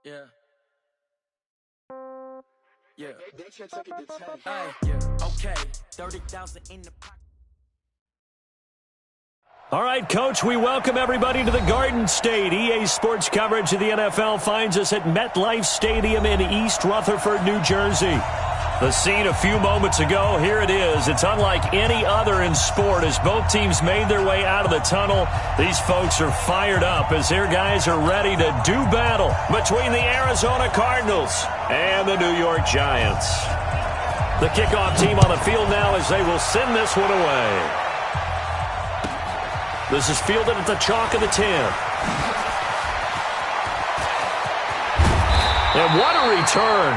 Yeah. Yeah. Yeah. Okay. 30,000 in the pocket. All right, Coach, we welcome everybody to the Garden State. EA Sports coverage of the NFL finds us at MetLife Stadium in East Rutherford, New Jersey. The scene a few moments ago, here it is. It's unlike any other in sport as both teams made their way out of the tunnel. These folks are fired up as their guys are ready to do battle between the Arizona Cardinals and the New York Giants. The kickoff team on the field now as they will send this one away. This is fielded at the chalk of the 10. And what a return.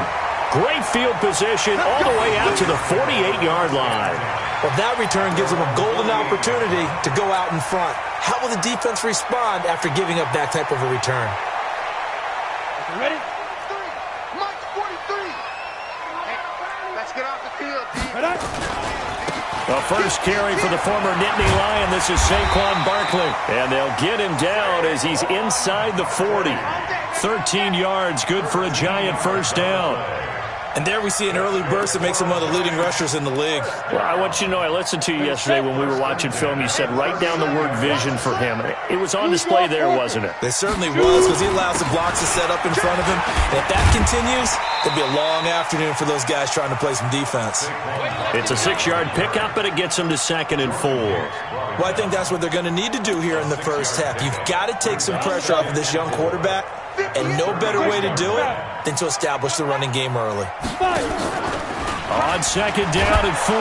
Great field position all the way out to the 48-yard line. Well, that return gives them a golden opportunity to go out in front. How will the defense respond after giving up that type of a return? Ready? Mike 43. Hey, let's get off the field, team. The first carry for the former Nittany Lion. This is Saquon Barkley. And they'll get him down as he's inside the 40. 13 yards, good for a Giant first down. And there we see an early burst that makes him one of the leading rushers in the league. Well, I want you to know, I listened to you yesterday when we were watching film. You said write down the word vision for him. It was on display there, wasn't it? It certainly was, because he allows the blocks to set up in front of him. And if that continues, it'll be a long afternoon for those guys trying to play some defense. It's a 6-yard pickup, but it gets them to 2nd and 4. Well, I think that's what they're going to need to do here in the first half. You've got to take some pressure off of this young quarterback, and no better way to do it than to establish the running game early. On 2nd down and 4,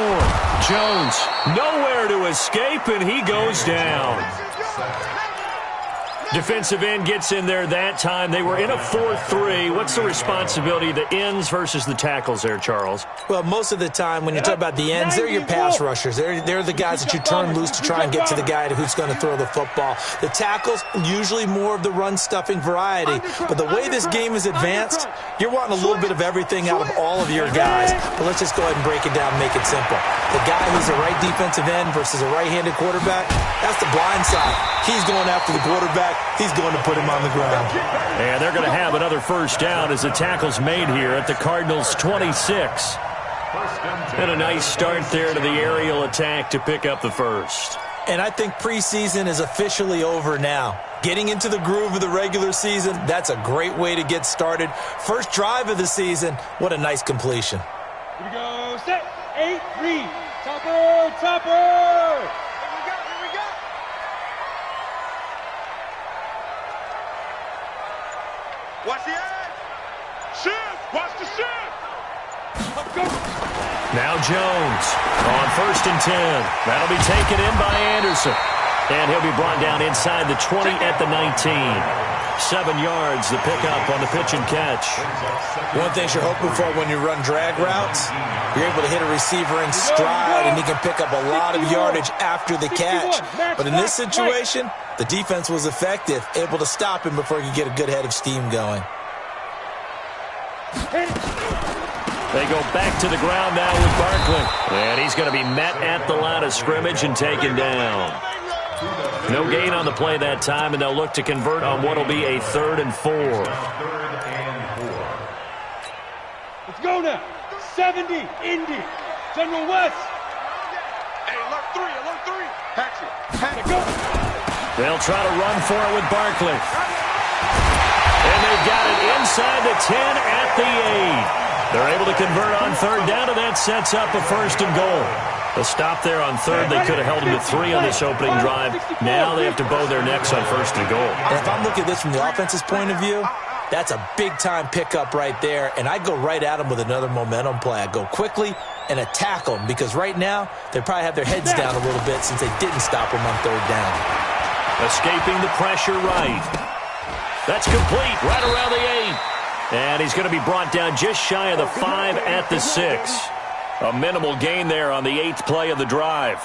Jones nowhere to escape, and he goes down. Defensive end gets in there that time. They were in a 4-3. What's the responsibility of the ends versus the tackles there, Charles? Well, most of the time when you talk about the ends, they're your pass rushers. They're the guys that you turn loose to try and get to the guy who's going to throw the football. The tackles, usually more of the run-stuffing variety. But the way this game is advanced, you're wanting a little bit of everything out of all of your guys. But let's just go ahead and break it down and make it simple. The guy who's a right defensive end versus a right-handed quarterback, that's the blind side. He's going after the quarterback. He's going to put him on the ground. And they're going to have another first down as the tackle's made here at the Cardinals' 26. And a nice start there to the aerial attack to pick up the first. And I think preseason is officially over now. Getting into the groove of the regular season, that's a great way to get started. First drive of the season, what a nice completion. Here we go, set, 8-3, topper! Watch the edge! Shift! Watch the shift! Let's go! Now Jones on 1st and 10. That'll be taken in by Anderson. And he'll be brought down inside the 20 at the 19. 7 yards, the pickup on the pitch and catch. One thing you're hoping for when you run drag routes, you're able to hit a receiver in stride, and he can pick up a lot of yardage after the catch. But in this situation, the defense was effective, able to stop him before he could get a good head of steam going. They go back to the ground now with Barkley. And he's going to be met at the line of scrimmage and taken down. No gain on the play that time, and they'll look to convert on what will be a 3rd and 4. Let's go now. 70, Indy, General West. Hey, alert 3. Patch it, go. They'll try to run for it with Barkley. And they've got it inside the 10 at the 8. They're able to convert on 3rd down, and that sets up a 1st and goal. A stop there on 3rd. They could have held them to 3 on this opening drive. Now they have to bow their necks on 1st and goal. And if I'm looking at this from the offense's point of view, that's a big-time pickup right there, and I go right at them with another momentum play. I go quickly and attack them, because right now they probably have their heads down a little bit since they didn't stop them on 3rd down. Escaping the pressure right. That's complete right around the 8. And he's going to be brought down just shy of the 5 at the 6. A minimal gain there on the 8th play of the drive.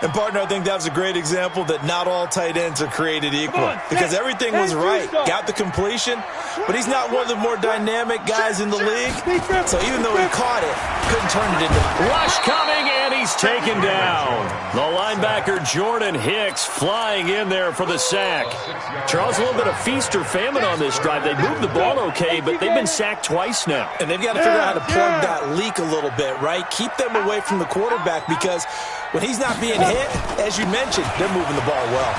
And, partner, I think that was a great example that not all tight ends are created equal because everything was right. Got the completion, but he's not one of the more dynamic guys in the league. So even though he caught it, couldn't turn it into... Rush coming, and he's taken down. The linebacker Jordan Hicks flying in there for the sack. Charles, a little bit of feast or famine on this drive. They moved the ball okay, but they've been sacked twice now. And they've got to figure out how to plug that leak a little bit, right? Keep them away from the quarterback because when he's not being hit, as you mentioned, they're moving the ball well.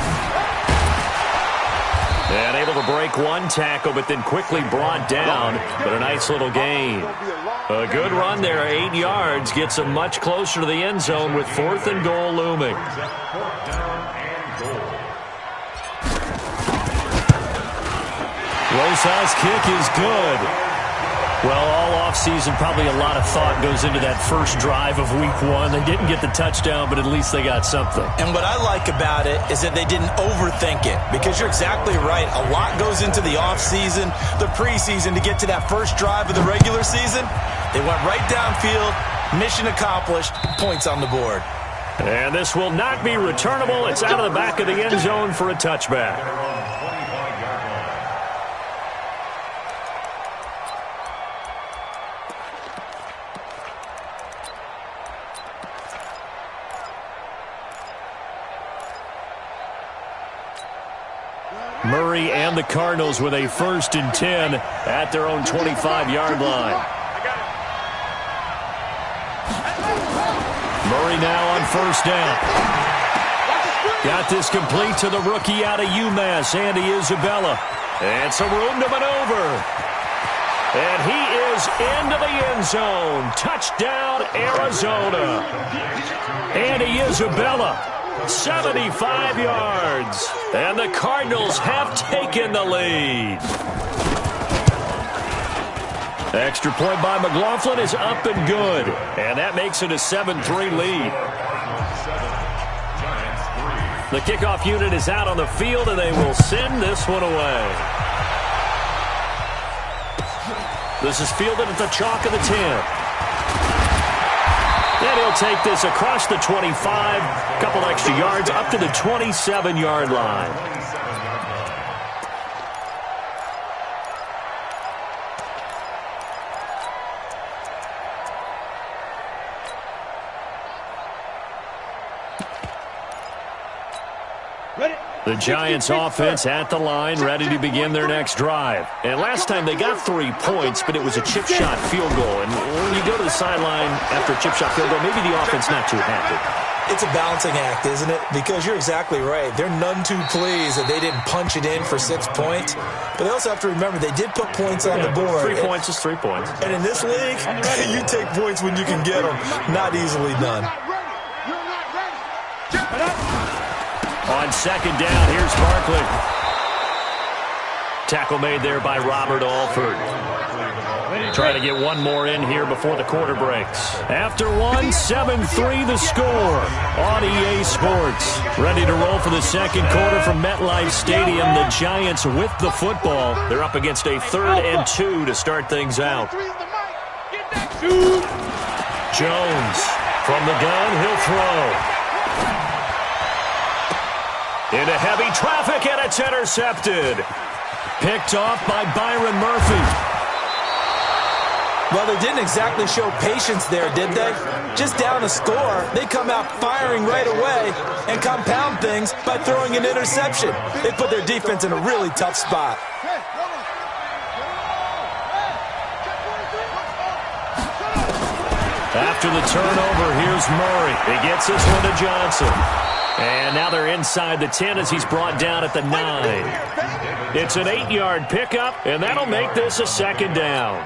And able to break one tackle, but then quickly brought down. But a nice little gain. A good run there, 8 yards. Gets them much closer to the end zone with 4th and goal looming. Rosas' kick is good. Well, all offseason, probably a lot of thought goes into that first drive of week 1. They didn't get the touchdown, but at least they got something. And what I like about it is that they didn't overthink it because you're exactly right. A lot goes into the offseason, the preseason to get to that first drive of the regular season. They went right downfield, mission accomplished, points on the board. And this will not be returnable. It's out of the back of the end zone for a touchback. Murray and the Cardinals with a 1st and 10 at their own 25-yard line. Murray now on 1st down. Got this complete to the rookie out of UMass, Andy Isabella. And some room to maneuver. And he is into the end zone. Touchdown, Arizona. Andy Isabella. 75 yards, and the Cardinals have taken the lead. Extra point by McLaughlin is up and good, and that makes it a 7-3 lead. The kickoff unit is out on the field, and they will send this one away. This is fielded at the chalk of the 10. And he'll take this across the 25, couple extra yards, up to the 27-yard line. The Giants offense at the line, ready to begin their next drive. And last time they got 3 points, but it was a chip shot field goal. And when you go to the sideline after a chip shot field goal, maybe the offense not too happy. It's a balancing act, isn't it? Because you're exactly right. They're none too pleased that they didn't punch it in for 6 points. But they also have to remember they did put points on the board. 3 points is 3 points. And in this league, you take points when you can get them. Not easily done. On 2nd down, here's Barkley. Tackle made there by Robert Alford. Trying to get one more in here before the quarter breaks. After one, 7-3 the score on EA Sports. Ready to roll for the second quarter from MetLife Stadium. The Giants with the football. They're up against a 3rd and 2 to start things out. Jones from the gun, he'll throw. Into heavy traffic, and it's intercepted. Picked off by Byron Murphy. Well, they didn't exactly show patience there, did they? Just down a score, they come out firing right away and compound things by throwing an interception. They put their defense in a really tough spot. After the turnover, here's Murray. He gets this one to Johnson. And now they're inside the 10 as he's brought down at the 9. It's an 8-yard pickup, and that'll make this a 2nd down.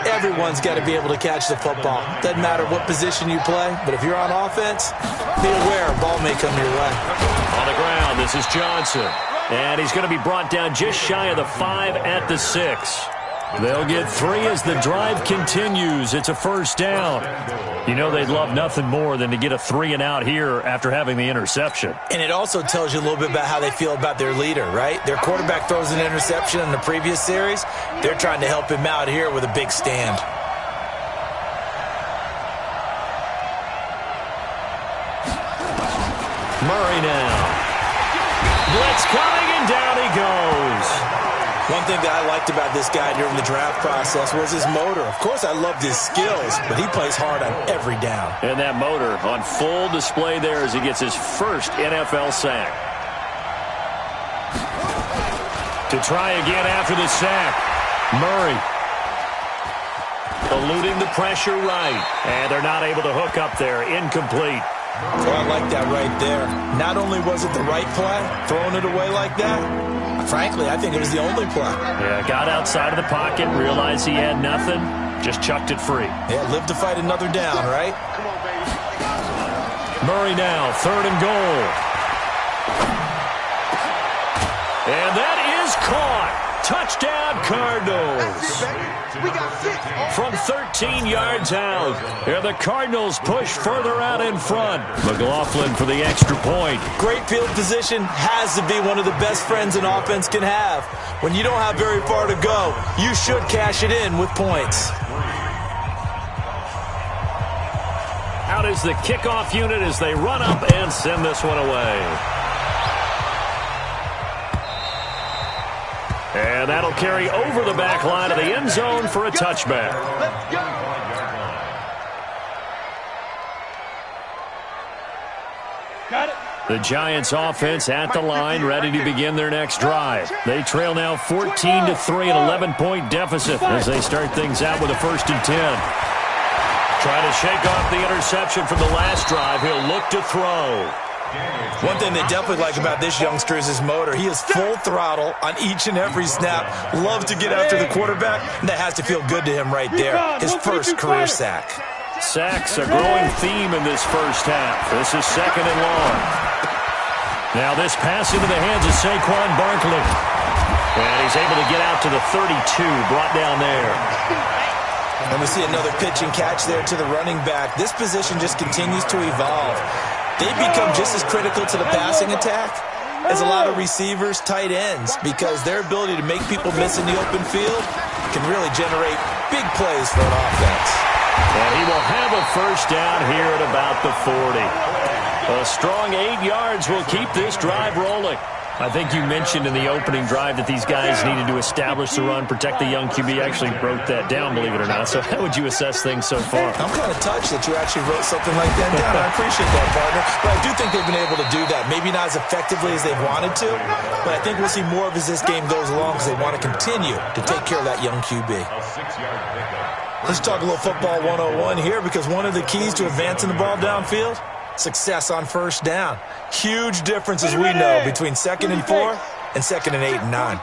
Everyone's got to be able to catch the football. Doesn't matter what position you play, but if you're on offense, be aware a ball may come your way. On the ground, this is Johnson. And he's going to be brought down just shy of the 5 at the 6. They'll get 3 as the drive continues. It's a 1st down. You know they'd love nothing more than to get a 3 and out here after having the interception. And it also tells you a little bit about how they feel about their leader, right? Their quarterback throws an interception in the previous series. They're trying to help him out here with a big stand. Murray now. Blitz coming, and down he goes. One thing that I liked about this guy during the draft process was his motor. Of course, I loved his skills, but he plays hard on every down. And that motor on full display there as he gets his first NFL sack. To try again after the sack, Murray. Eluding the pressure right. And they're not able to hook up there. Incomplete. Oh, I like that right there. Not only was it the right play, throwing it away like that, frankly, I think it was the only play. Yeah, got outside of the pocket, realized he had nothing, just chucked it free. Yeah, live to fight another down, right? Murray now, 3rd and goal. And that is caught. Touchdown, Cardinals. From 13 yards out. And the Cardinals push further out in front. McLaughlin for the extra point. Great field position has to be one of the best friends an offense can have. When you don't have very far to go, you should cash it in with points. Out is the kickoff unit as they run up and send this one away. And that'll carry over the back line of the end zone for a touchback. Let's go. Got it. The Giants offense at the line, ready to begin their next drive. They trail now 14-3, an 11-point deficit as they start things out with a 1st and 10. Trying to shake off the interception from the last drive. He'll look to throw. One thing they definitely like about this youngster is his motor. He is full throttle on each and every snap. Loves to get after the quarterback, and that has to feel good to him right there. His first career sack. Sacks, a growing theme in this first half. This is 2nd and long. Now this pass into the hands of Saquon Barkley. And he's able to get out to the 32, brought down there. And we see another pitch and catch there to the running back. This position just continues to evolve. They become just as critical to the passing attack as a lot of receivers, tight ends, because their ability to make people miss in the open field can really generate big plays for an offense. And he will have a 1st down here at about the 40. A strong 8 yards will keep this drive rolling. I think you mentioned in the opening drive that these guys needed to establish the run, protect the young QB. Actually wrote that down, believe it or not. So how would you assess things so far? I'm kind of touched that you actually wrote something like that down. I appreciate that, partner. But I do think they've been able to do that. Maybe not as effectively as they wanted to, but I think we'll see more of as this game goes along because they want to continue to take care of that young QB. Let's talk a little football 101 here, because one of the keys to advancing the ball downfield, success on 1st down. Huge difference, as we know, between 2nd and 4 and 2nd and 8 and 9.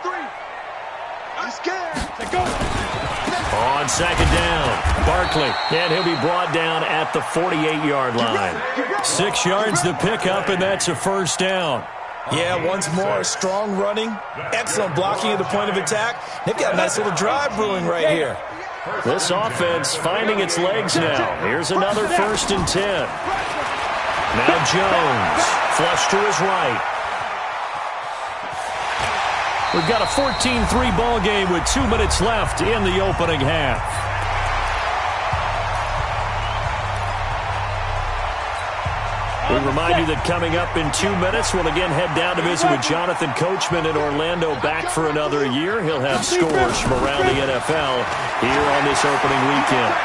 On 2nd down, Barkley, and he'll be brought down at the 48-yard line. 6 yards to pick up, and that's a 1st down. Yeah, once more, strong running, excellent blocking at the point of attack. They've got a nice little drive brewing right here. This offense finding its legs now. Here's another 1st and 10. Now Jones, flush to his right. We've got a 14-3 ball game with 2 minutes left in the opening half. We remind you that coming up in 2 minutes, we'll again head down to visit with Jonathan Coachman in Orlando, back for another year. He'll have scores from around the NFL here on this opening weekend.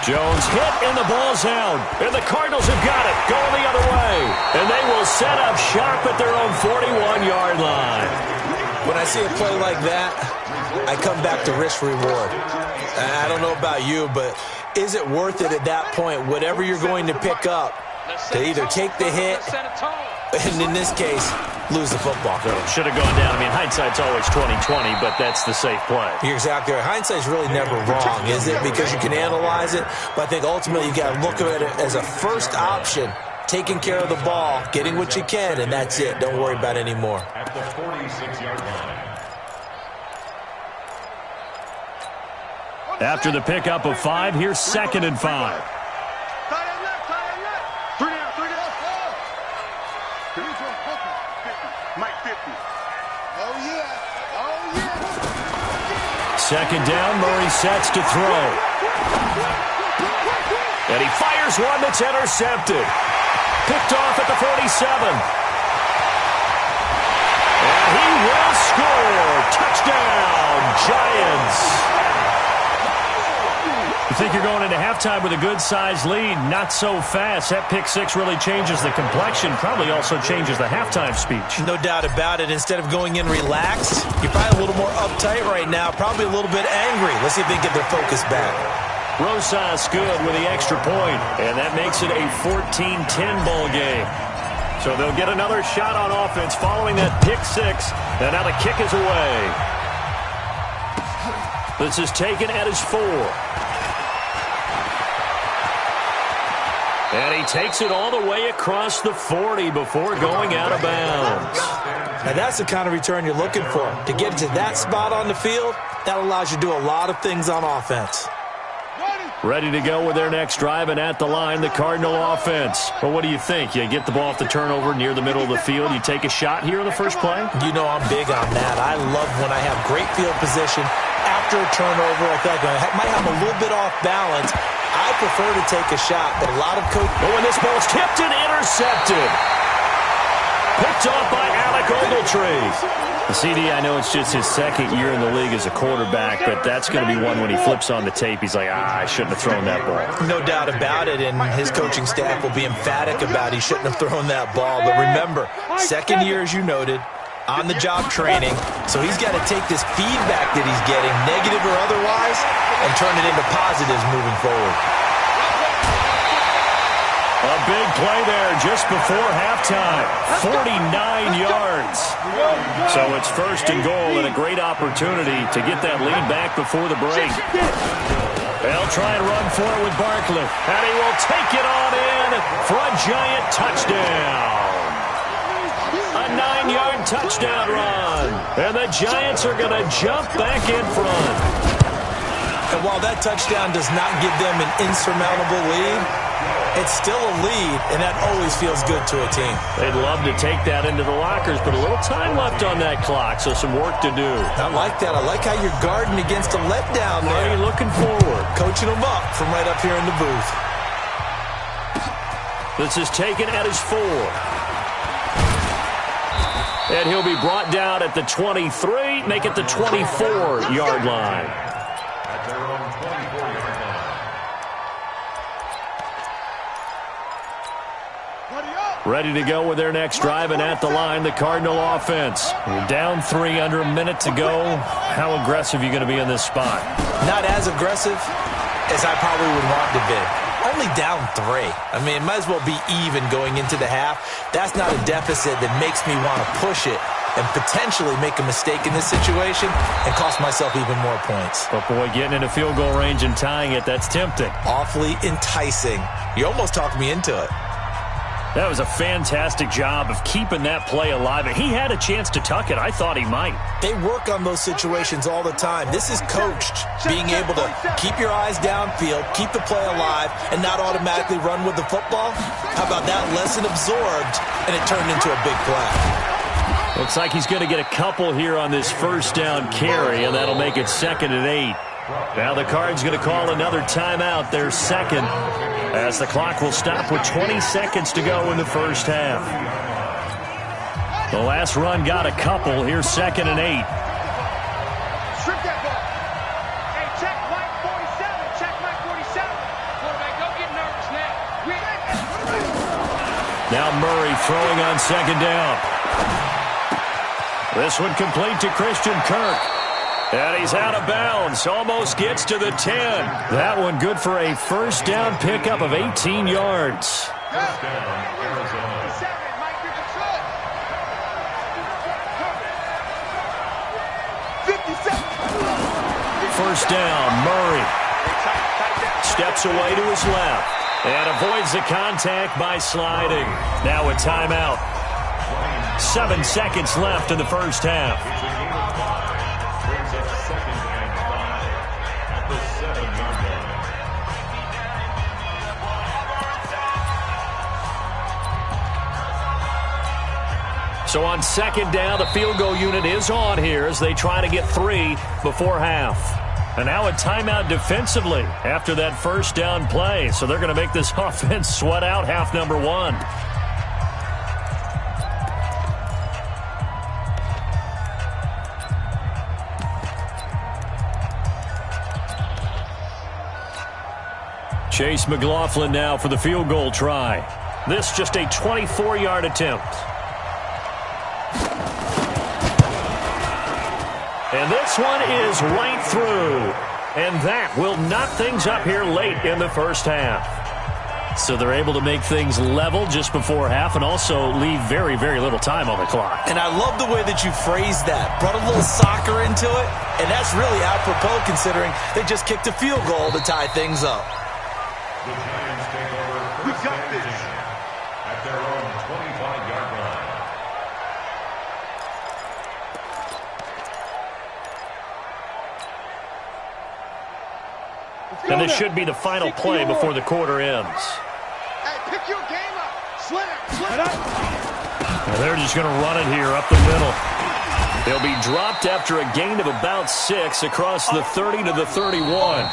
Jones hit, and the ball's out. And the Cardinals have got it, going the other way. And they will set up shop at their own 41-yard line. When I see a play like that, I come back to risk-reward. I don't know about you, but is it worth it at that point, whatever you're going to pick up, to either take the hit, and in this case, lose the football? Should have gone down. I mean, hindsight's always 20/20, but that's the safe play. You're exactly right. Hindsight's really never wrong, is it? Because you can analyze it, but I think ultimately you got to look at it as a first option, taking care of the ball, getting what you can, and that's it. Don't worry about it anymore. At the 46-yard line. After the pickup of 5, here's 2nd and 5. Second down, Murray sets to throw. And he fires one that's intercepted. Picked off at the 47. And he will score. Touchdown, Giants. You think you're going into halftime with a good-sized lead? Not so fast. That pick six really changes the complexion. Probably also changes the halftime speech. No doubt about it. Instead of going in relaxed, you're probably a little more uptight right now. Probably a little bit angry. Let's see if they can get their focus back. Rosas good with the extra point, and that makes it a 14-10 ball game. So they'll get another shot on offense following that pick six, and now the kick is away. This is taken at his 4. And he takes it all the way across the 40 before going out of bounds. Now that's the kind of return you're looking for. To get to that spot on the field, that allows you to do a lot of things on offense. Ready to go with their next drive, and at the line, the Cardinal offense. Well, what do you think? You get the ball off the turnover near the middle of the field. You take a shot here in the first play? You know I'm big on that. I love when I have great field position. After a turnover, I feel like I might have a little bit off balance. I prefer to take a shot, but a lot of coaches... Oh, and this ball's tipped and intercepted. Picked off by Alec Ogletree. The CD, I know it's just his second year in the league as a quarterback, but that's going to be one when he flips on the tape. He's like, I shouldn't have thrown that ball. No doubt about it, and his coaching staff will be emphatic about he shouldn't have thrown that ball. But remember, second year, as you noted, on-the-job training, so he's got to take this feedback that he's getting, negative or otherwise, and turn it into positives moving forward. A big play there just before halftime. 49 yards. So it's first and goal and a great opportunity to get that lead back before the break. They'll try and run for it with Barkley. And he will take it on in for a Giant touchdown. A 9-yard touchdown run. And the Giants are going to jump back in front. And while that touchdown does not give them an insurmountable lead, it's still a lead, and that always feels good to a team. They'd love to take that into the lockers, but a little time left on that clock, so some work to do. I like that. I like how you're guarding against a letdown there. Are you looking forward? Coaching them up from right up here in the booth. This is taken at his 4. And he'll be brought down at the 23, make it the 24-yard line. Ready to go with their next drive, and at the line, the Cardinal offense. We're down 3, under a minute to go. How aggressive are you going to be in this spot? Not as aggressive as I probably would want to be. Only down 3. I mean, it might as well be even going into the half. That's not a deficit that makes me want to push it and potentially make a mistake in this situation and cost myself even more points. But, boy, getting into field goal range and tying it, that's tempting. Awfully enticing. You almost talked me into it. That was a fantastic job of keeping that play alive. And he had a chance to tuck it. I thought he might. They work on those situations all the time. This is coached, being able to keep your eyes downfield, keep the play alive, and not automatically run with the football. How about that? Lesson absorbed, and it turned into a big play. Looks like he's going to get a couple here on this first down carry, and that'll make it 2nd and 8. Now the Cards going to call another timeout, their second, as the clock will stop with 20 seconds to go in the first half. The last run got a couple. Here's 2nd and 8. Strip that ball. Hey, check Mike 47. Check Mike 47. Quarterback, don't get nervous now. Now Murray throwing on 2nd down. This one complete to Christian Kirk. And he's out of bounds. Almost gets to the 10. That one good for a first down pickup of 18 yards. First down, Murray. Steps away to his left. And avoids the contact by sliding. Now a timeout. 7 seconds left in the first half. So on 2nd down, the field goal unit is on here as they try to get 3 before half. And now a timeout defensively after that first down play. So they're going to make this offense sweat out half number one. Chase McLaughlin now for the field goal try. This just a 24-yard attempt. And this one is right through. And that will knock things up here late in the first half. So they're able to make things level just before half and also leave very, very little time on the clock. And I love the way that you phrased that. Brought a little soccer into it. And that's really apropos considering they just kicked a field goal to tie things up. The Giants take over first and 10 at their own 25-yard line. And this should be the final play before the quarter ends. Hey, pick your game up. Slit it. And they're just going to run it here up the middle. They'll be dropped after a gain of about 6 across the 30 to the 31.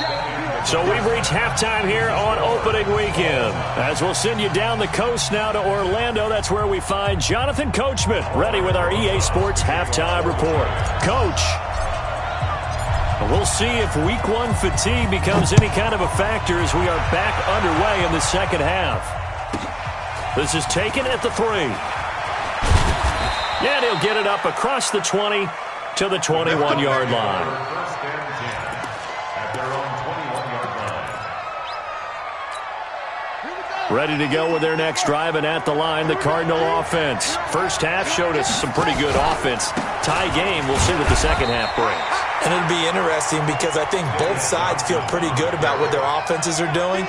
So we've reached halftime here on opening weekend. As we'll send you down the coast now to Orlando, that's where we find Jonathan Coachman ready with our EA Sports halftime report. Coach, we'll see if week one fatigue becomes any kind of a factor as we are back underway in the second half. This is taken at the 3. And he'll get it up across the 20 to the 21-yard line. First and 10 at their own 21-yard line. Ready to go with their next drive, and at the line, the Cardinal offense. First half showed us some pretty good offense. Tie game, we'll see what the second half brings. And it'll be interesting because I think both sides feel pretty good about what their offenses are doing.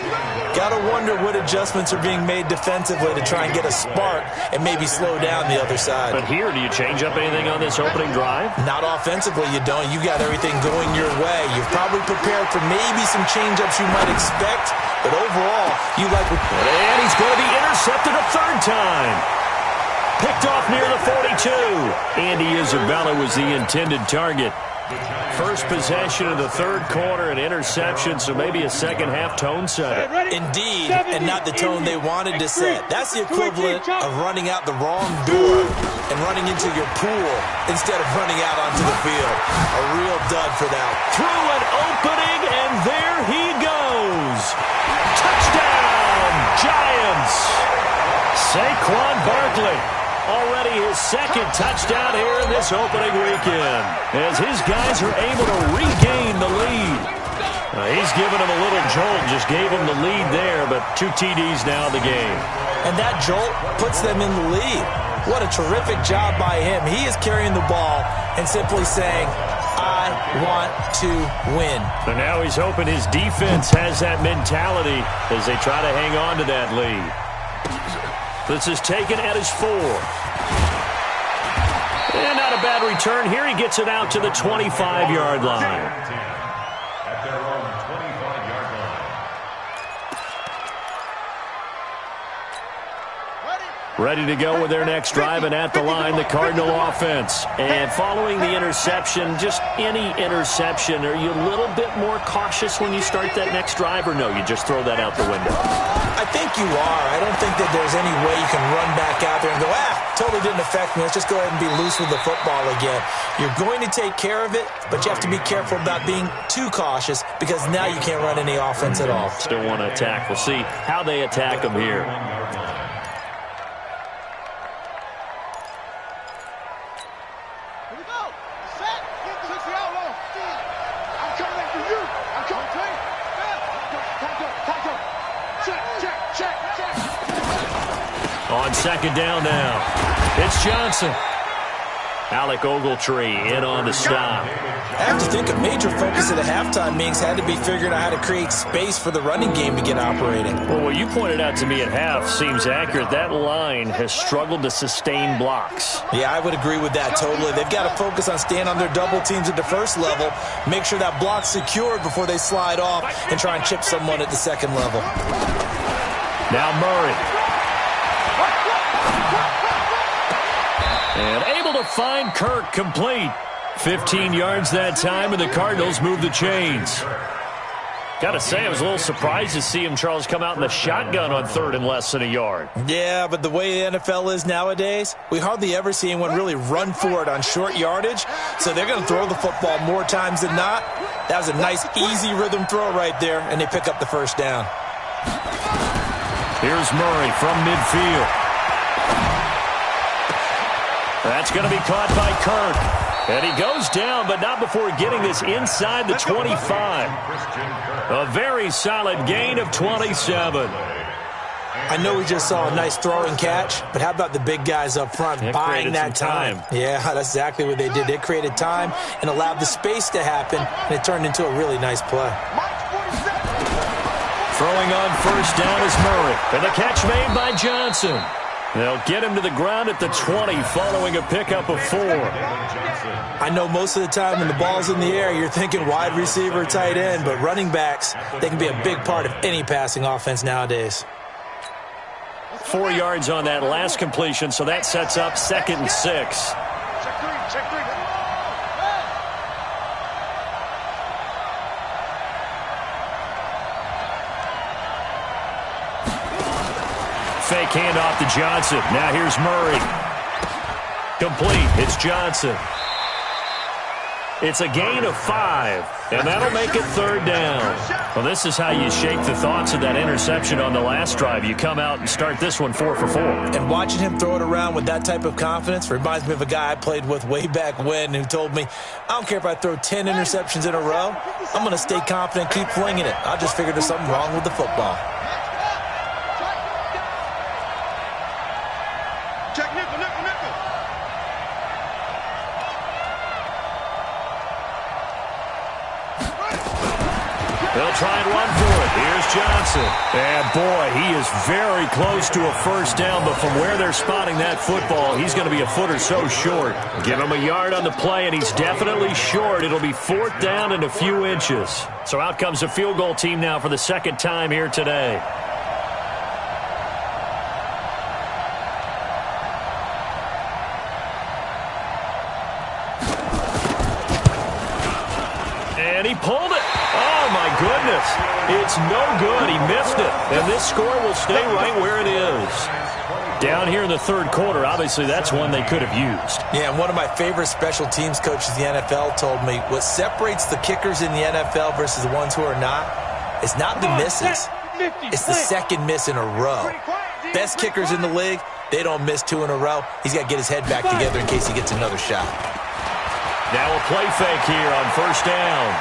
Got to wonder what adjustments are being made defensively to try and get a spark and maybe slow down the other side. But here, do you change up anything on this opening drive? Not offensively, you don't. You got everything going your way. You've probably prepared for maybe some change-ups you might expect, but overall, you like what... And he's going to be intercepted a third time. Picked off near the 42. Andy Isabella was the intended target. First possession of the third quarter, an interception, so maybe a second-half tone setter. Indeed, and not the tone they wanted to set. That's the equivalent of running out the wrong door and running into your pool instead of running out onto the field. A real dud for that. Through an opening, and there he goes. Touchdown, Giants. Saquon Barkley. Already his second touchdown here in this opening weekend as his guys are able to regain the lead. He's given him a little jolt, just gave him the lead there, but 2 TDs now in the game. And that jolt puts them in the lead. What a terrific job by him. He is carrying the ball and simply saying, I want to win. And now he's hoping his defense has that mentality as they try to hang on to that lead. This is taken at his 4. And not a bad return. Here he gets it out to the 25-yard line. At their own 25-yard line. Ready to go with their next drive, and at the line, the Cardinal offense. And following the interception, just any interception, are you a little bit more cautious when you start that next drive, or no, you just throw that out the window? I think you are. I don't think that there's any way you can run back out there and go, totally didn't affect me. Let's just go ahead and be loose with the football again. You're going to take care of it, but you have to be careful about being too cautious because now you can't run any offense at all. Still want to attack. We'll see how they attack them here. On second down now, it's Johnson. Alec Ogletree in on the stop. I have to think a major focus of the halftime meetings had to be figuring out how to create space for the running game to get operating. Well, what you pointed out to me at half seems accurate. That line has struggled to sustain blocks. Yeah, I would agree with that totally. They've got to focus on staying on their double teams at the first level, make sure that block's secured before they slide off and try and chip someone at the second level. Now Murray. And able to find Kirk complete. 15 yards that time, and the Cardinals move the chains. Got to say, I was a little surprised to see him, Charles, come out in the shotgun on 3rd and less than a yard. Yeah, but the way the NFL is nowadays, we hardly ever see anyone really run for it on short yardage, so they're going to throw the football more times than not. That was a nice, easy rhythm throw right there, and they pick up the first down. Here's Murray from midfield. That's going to be caught by Kirk. And he goes down, but not before getting this inside the 25. A very solid gain of 27. I know we just saw a nice throwing catch, but how about the big guys up front buying that time? Yeah, that's exactly what they did. They created time and allowed the space to happen, and it turned into a really nice play. Throwing on first down is Murray, and the catch made by Johnson. They'll get him to the ground at the 20 following a pickup of 4. I know most of the time when the ball's in the air, you're thinking wide receiver, tight end, but running backs, they can be a big part of any passing offense nowadays. 4 yards on that last completion, so that sets up 2nd and 6. Check three. Fake handoff to Johnson. Now here's Murray. Complete. It's Johnson. It's a gain of 5, and that'll make it 3rd down. Well, this is how you shake the thoughts of that interception on the last drive. You come out and start this one 4 for 4. And watching him throw it around with that type of confidence reminds me of a guy I played with way back when who told me, I don't care if I throw 10 interceptions in a row. I'm going to stay confident, keep flinging it. I just figured there's something wrong with the football. Check nickel. They'll try and run for it. Here's Johnson. And, boy, he is very close to a first down, but from where they're spotting that football, he's going to be a foot or so short. Give him a yard on the play, and he's definitely short. It'll be 4th down and a few inches. So out comes the field goal team now for the 2nd time here today. And he pulled it. Oh, my goodness. It's no good. He missed it. And this score will stay right where it is. Down here in the 3rd quarter, obviously that's one they could have used. Yeah, and one of my favorite special teams coaches in the NFL told me what separates the kickers in the NFL versus the ones who are not is not the misses. It's the 2nd miss in a row. Best kickers in the league, they don't miss 2 in a row. He's got to get his head back together in case he gets another shot. Now a play fake here on first down.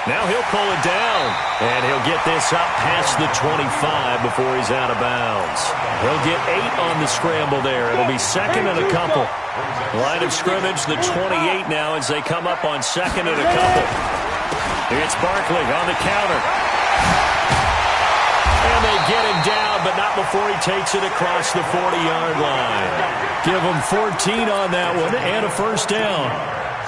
Now he'll pull it down, and he'll get this up past the 25 before he's out of bounds. He'll get 8 on the scramble there. It'll be 2nd and a couple. Line of scrimmage, the 28 now as they come up on 2nd and a couple. It's Barkley on the counter. And they get him down, but not before he takes it across the 40-yard line. Give him 14 on that one and a first down.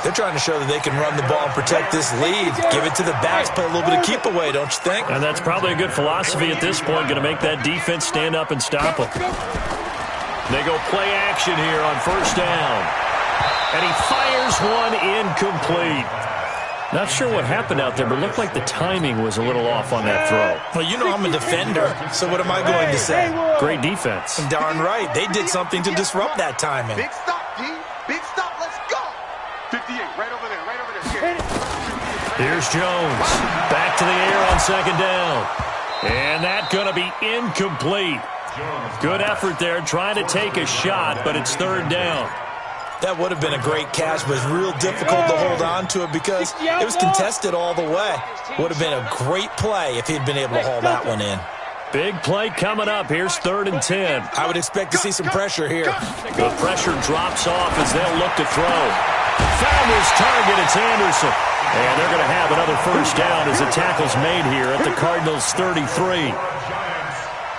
They're trying to show that they can run the ball and protect this lead. Give it to the backs, play a little bit of keep away, don't you think? And that's probably a good philosophy at this point, going to make that defense stand up and stop them. They go play action here on first down. And he fires one incomplete. Not sure what happened out there, but it looked like the timing was a little off on that throw. Well, you know I'm a defender, so what am I going to say? Great defense. Darn right. They did something to disrupt that timing. Big stop, D. Big stop. Let's go. 58, right over there. Here's Jones. Back to the air on 2nd down. And that's going to be incomplete. Good effort there trying to take a shot, but it's 3rd down. That would have been a great catch, but it's real difficult to hold on to it because it was contested all the way. Would have been a great play if he'd been able to haul that one in. Big play coming up. Here's 3rd and 10. I would expect to see some pressure here. The pressure drops off as they'll look to throw. Found his target. It's Anderson. And they're going to have another first down as the tackle's made here at the Cardinals' 33.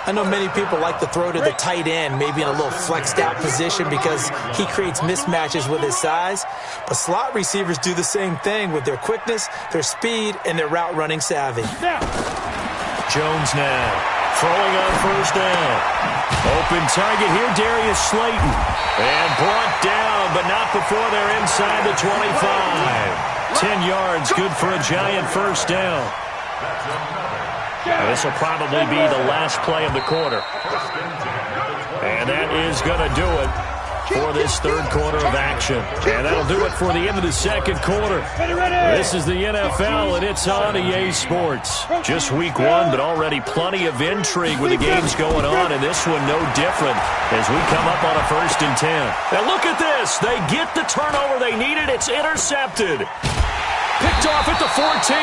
I know many people like to throw to the tight end, maybe in a little flexed out position because he creates mismatches with his size. But slot receivers do the same thing with their quickness, their speed, and their route running savvy. Jones now throwing on first down. Open target here, Darius Slayton. And brought down, but not before they're inside the 25. 10 yards, good for a Giant first down. This will probably be the last play of the quarter. And that is going to do it for this third quarter of action. And that'll do it for the end of the second quarter. This is the NFL, and it's on EA Sports. Just week one, but already plenty of intrigue with the games going on, and this one no different as we come up on a 1st and 10. And look at this. They get the turnover they needed. It's intercepted. Picked off at the 14.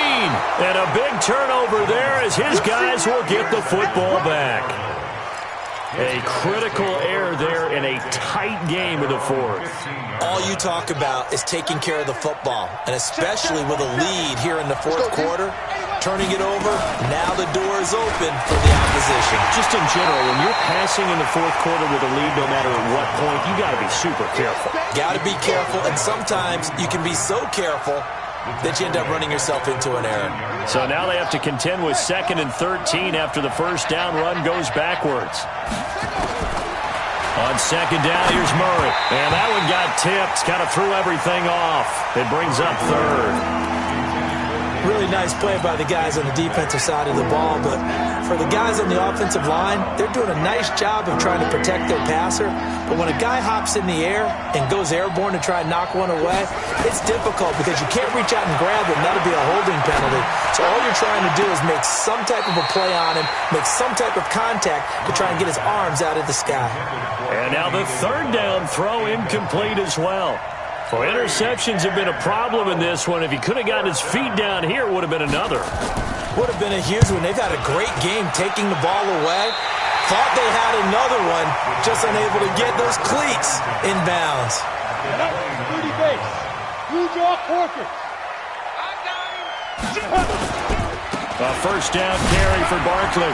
And a big turnover there as his guys will get the football back. A critical error there in a tight game of the fourth. All you talk about is taking care of the football, and especially with a lead here in the fourth quarter, turning it over, now the door is open for the opposition. Just in general, when you're passing in the fourth quarter with a lead, no matter at what point, you got to be super careful. Got to be careful, and sometimes you can be so careful that you end up running yourself into an error. So now they have to contend with 2nd and 13 after the first down run goes backwards. On 2nd down, here's Murray. And that one got tipped, kind of threw everything off. It brings up 3rd. Really nice play by the guys on the defensive side of the ball, but for the guys on the offensive line, they're doing a nice job of trying to protect their passer. But when a guy hops in the air and goes airborne to try and knock one away, it's difficult because you can't reach out and grab him. That'll be a holding penalty. So all you're trying to do is make some type of a play on him, make some type of contact to try and get his arms out of the sky. And now the 3rd down throw incomplete as well. Well, interceptions have been a problem in this one. If he could have gotten his feet down here, it would have been another. Would have been a huge one. They've had a great game taking the ball away. Thought they had another one, just unable to get those cleats in bounds. 30 base. Blue jaw forfeit. A 1st down carry for Barkley.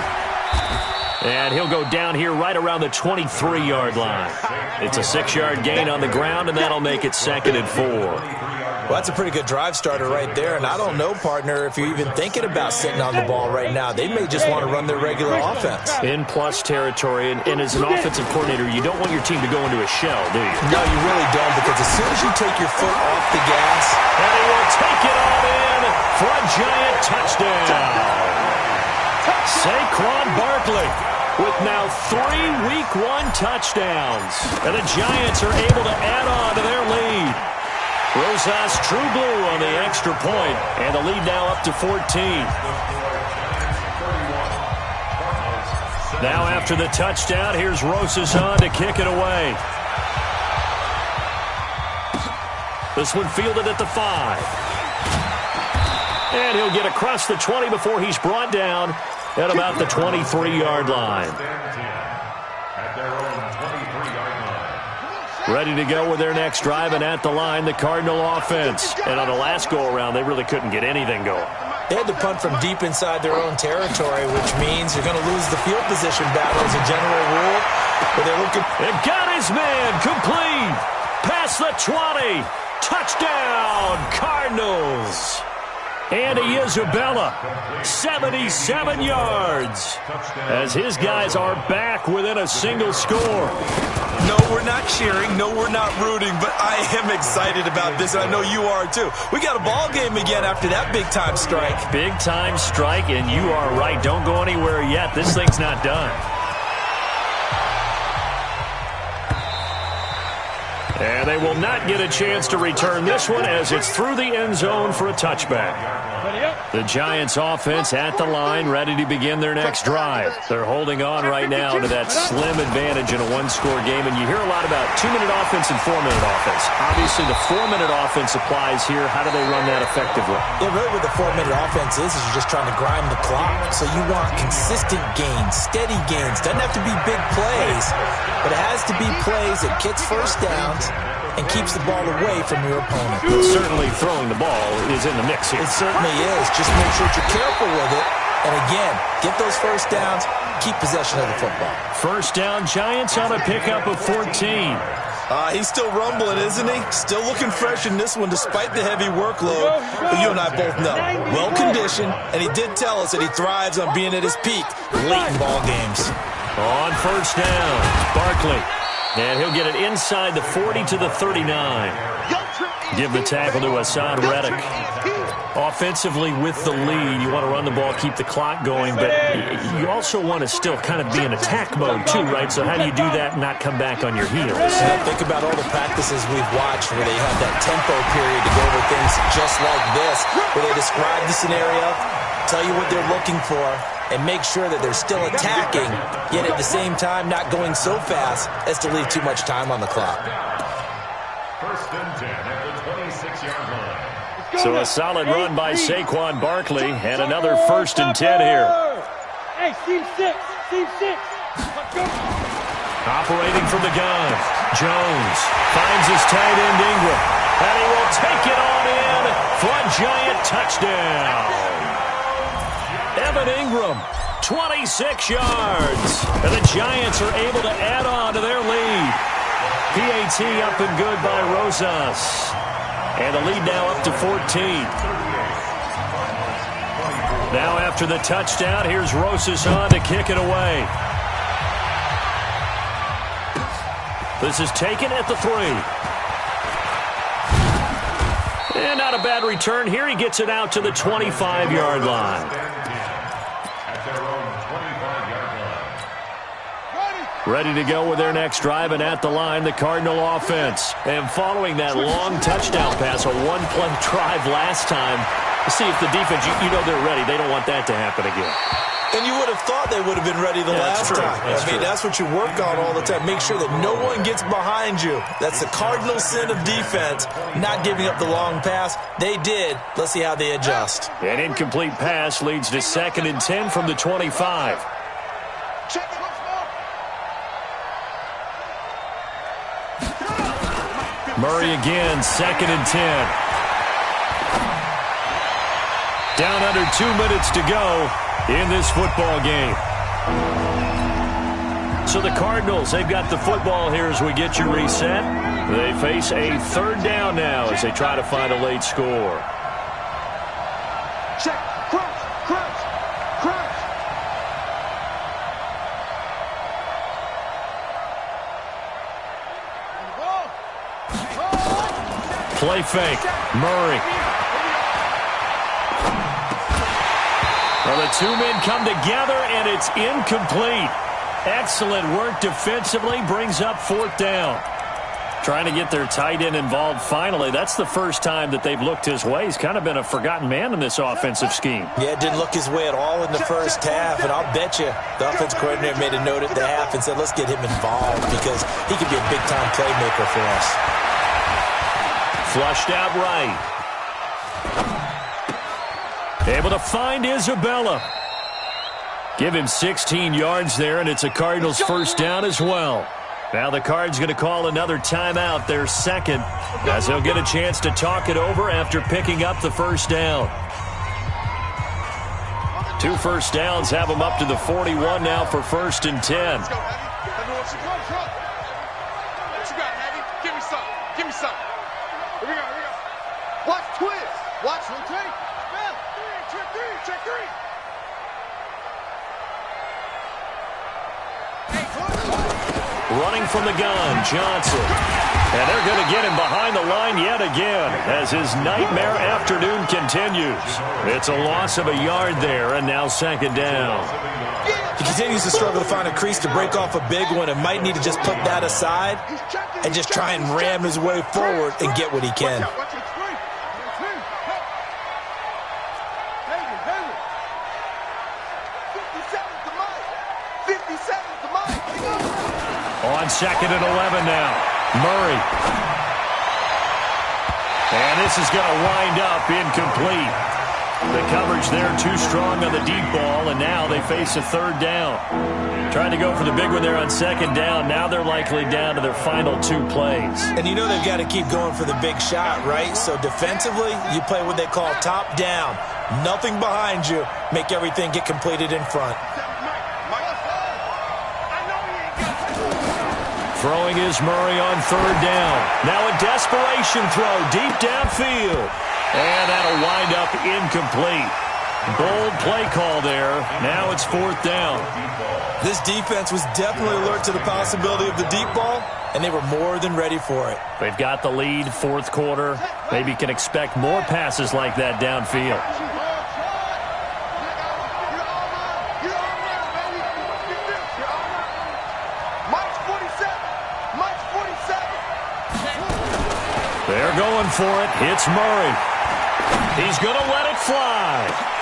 And he'll go down here right around the 23-yard line. It's a 6-yard gain on the ground, and that'll make it 2nd and 4. Well, that's a pretty good drive starter right there, and I don't know, partner, if you're even thinking about sitting on the ball right now. They may just want to run their regular offense. In plus territory, and as an offensive coordinator, you don't want your team to go into a shell, do you? No, you really don't, because as soon as you take your foot off the gas, and he will take it all in for a Giant touchdown. Saquon Barkley with now 3 Week 1 touchdowns. And the Giants are able to add on to their lead. Rosas True Blue on the extra point, and the lead now up to 14. Now after the touchdown, here's Rosas on to kick it away. This one fielded at the 5. And he'll get across the 20 before he's brought down at about the 23-yard line. Ready to go with their next drive, and at the line, the Cardinal offense. And on the last go-around, they really couldn't get anything going. They had to punt from deep inside their own territory, which means you're going to lose the field position battle as a general rule. But they're looking. It got his man complete. Past the 20. Touchdown, Cardinals. Andy Isabella, 77 yards, as his guys are back within a single score. No, we're not cheering. No, we're not rooting, but I am excited about this, and I know you are too. We got a ball game again after that big-time strike. Big-time strike, and you are right. Don't go anywhere yet. This thing's not done. And they will not get a chance to return this one as it's through the end zone for a touchback. The Giants offense at the line, ready to begin their next drive. They're holding on right now to that slim advantage in a one-score game, and you hear a lot about 2-minute offense and 4-minute offense. Obviously, the 4-minute offense applies here. How do they run that effectively? Yeah, really what the 4-minute offense is you're just trying to grind the clock. So you want consistent gains, steady gains. Doesn't have to be big plays, but it has to be plays that gets first downs and keeps the ball away from your opponent. Certainly throwing the ball is in the mix here. It certainly is. Just make sure that you're careful with it. And again, get those first downs, keep possession of the football. First down, Giants on a pickup of 14. He's still rumbling, isn't he? Still looking fresh in this one despite the heavy workload. But you and I both know, well-conditioned, and he did tell us that he thrives on being at his peak late in ball games. On first down, Barkley And he'll get it inside the 40 to the 39. Give the tackle to Hassan Reddick. Offensively with the lead, you want to run the ball, keep the clock going, but you also want to still kind of be in attack mode too, right? So how do you do that and not come back on your heels? Think about all the practices we've watched where they have that tempo period to go over things just like this, where they describe the scenario, tell you what they're looking for, and make sure that they're still attacking, yet at the same time not going so fast as to leave too much time on the clock. First and 10 at the 26-yard line. So a solid run by Saquon Barkley, and another first and 10 here. Hey, team 6. Let's go. Operating from the gun, Jones finds his tight end Ingram, and he will take it on in for a giant touchdown. Evan Ingram, 26 yards, and the Giants are able to add on to their lead. PAT up and good by Rosas. And the lead now up to 14. Now after the touchdown, here's Rosas on to kick it away. This is taken at the 3. And not a bad return here. He gets it out to the 25-yard line. At their own 25-yard line. Ready to go with their next drive, and at the line, the Cardinal offense. And following that long touchdown pass, a one-play drive last time, to see if the defense, you know they're ready. They don't want that to happen again. And you would have thought they would have been ready the last time. That's what you work on all the time. Make sure that no one gets behind you. That's the cardinal sin of defense, not giving up the long pass. They did. Let's see how they adjust. An incomplete pass leads to 2nd and 10 from the 25. Murray again, 2nd and 10. Down under 2 minutes to go in this football game. So the Cardinals, they've got the football here as we get you reset. They face a 3rd down now as they try to find a late score. Check. Crouch. Play fake. Murray. Well, the two men come together, and it's incomplete. Excellent work defensively. Brings up 4th down. Trying to get their tight end involved finally. That's the first time that they've looked his way. He's kind of been a forgotten man in this offensive scheme. Yeah, didn't look his way at all in the first half, and I'll bet you the offense coordinator made a note at the half and said, let's get him involved because he could be a big-time playmaker for us. Flushed out right. Able to find Isabella. Give him 16 yards there, and it's a Cardinals first down as well. Now the Cards going to call another timeout, their 2nd, as they'll get a chance to talk it over after picking up the first down. 2 first downs have them up to the 41 now for 1st and 10. What you got, Maggie? Give me some. Here we go. Watch twist. Watch one take. Check 3. Running from the gun, Johnson. And they're going to get him behind the line yet again as his nightmare afternoon continues. It's a loss of a yard there, and now 2nd down. He continues to struggle to find a crease to break off a big one and might need to just put that aside and just try and ram his way forward and get what he can. On 2nd and 11 now. Murray. And this is going to wind up incomplete. The coverage there too strong on the deep ball, and now they face a 3rd down. Trying to go for the big one there on 2nd down. Now they're likely down to their final 2 plays. And you know they've got to keep going for the big shot, right? So defensively, you play what they call top down. Nothing behind you. Make everything get completed in front. Throwing is Murray on 3rd down. Now a desperation throw deep downfield. And that'll wind up incomplete. Bold play call there. Now it's 4th down. This defense was definitely alert to the possibility of the deep ball, and they were more than ready for it. They've got the lead, 4th quarter. Maybe can expect more passes like that downfield. They're going for it. It's Murray. He's going to let it fly.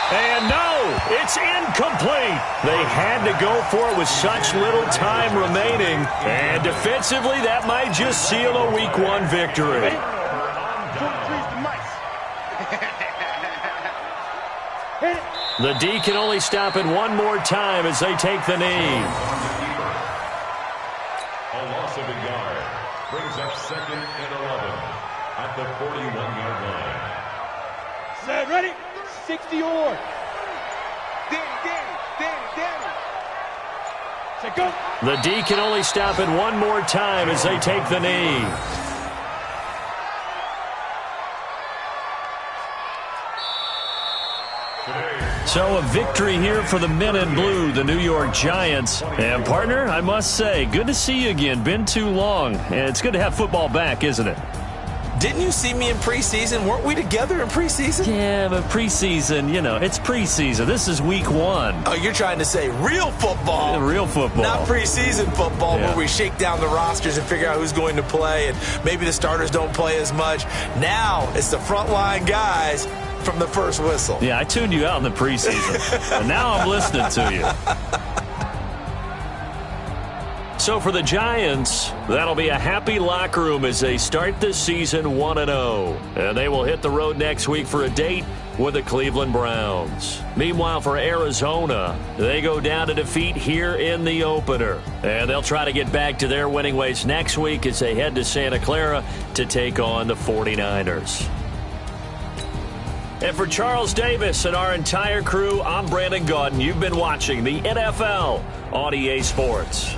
And no, it's incomplete. They had to go for it with such little time remaining. And defensively, that might just seal a Week 1 victory. The D can only stop it one more time as they take the knee. A loss of a yard brings up 2nd and 11 at the 41-yard line. Set, ready? 60-yard. Danny. Set, go. The D can only stop it one more time as they take the knee. So a victory here for the men in blue, the New York Giants. And partner, I must say, good to see you again. Been too long. And it's good to have football back, isn't it? Didn't you see me in preseason? Weren't we together in preseason? Yeah, but preseason, it's preseason. This is Week 1. Oh, you're trying to say real football. Yeah, real football. Not preseason football where we shake down the rosters and figure out who's going to play, and maybe the starters don't play as much. Now it's the frontline guys from the first whistle. Yeah, I tuned you out in the preseason, and now I'm listening to you. So for the Giants, that'll be a happy locker room as they start this season 1-0. And they will hit the road next week for a date with the Cleveland Browns. Meanwhile, for Arizona, they go down to defeat here in the opener. And they'll try to get back to their winning ways next week as they head to Santa Clara to take on the 49ers. And for Charles Davis and our entire crew, I'm Brandon Gaudin. You've been watching the NFL on EA Sports.